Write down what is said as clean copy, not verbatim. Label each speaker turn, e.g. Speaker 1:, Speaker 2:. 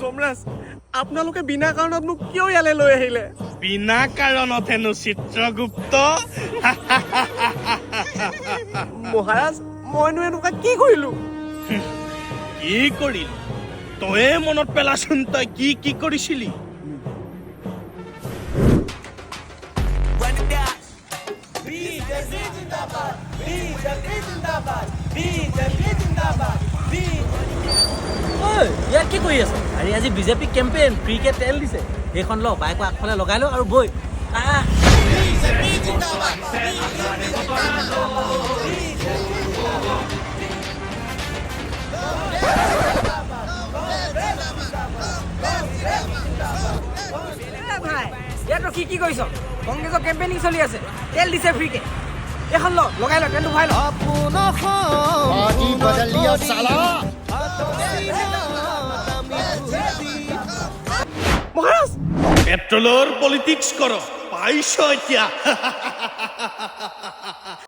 Speaker 1: যমৰাজ আপোনালোকে বিনা কাৰণত মোক কিয় ইয়ালৈ লৈ আহিলে
Speaker 2: বিনা কাৰণত হেনো চিত্ৰগুপ্ত
Speaker 1: মহাৰাজ মইনো এনেকুৱা কি কৰিলো
Speaker 2: কি কৰিল তয়ে মনত পেলাচোন তই কি কি কৰিছিলি
Speaker 3: ইয়াত কি কৰি আছে আৰে আজি বিজেপি কেম্পেইন ফ্ৰীকে তেল দিছে সেইখন ল বাইক আগফালে লগাই ল আৰু বৈ
Speaker 4: ভাই ইয়াত কি কি কৰিছ কংগ্ৰেছৰ কেম্পেইনিং চলি আছে তেল দিছে ফ্ৰীকে এখন ল লগাই ল তেলটো ভৰাই ল
Speaker 5: पार्टी बदल लिया साला
Speaker 1: মহাৰাজ
Speaker 2: পেট্ৰলৰ পলিটিক্স কৰ পাইছ এতিয়া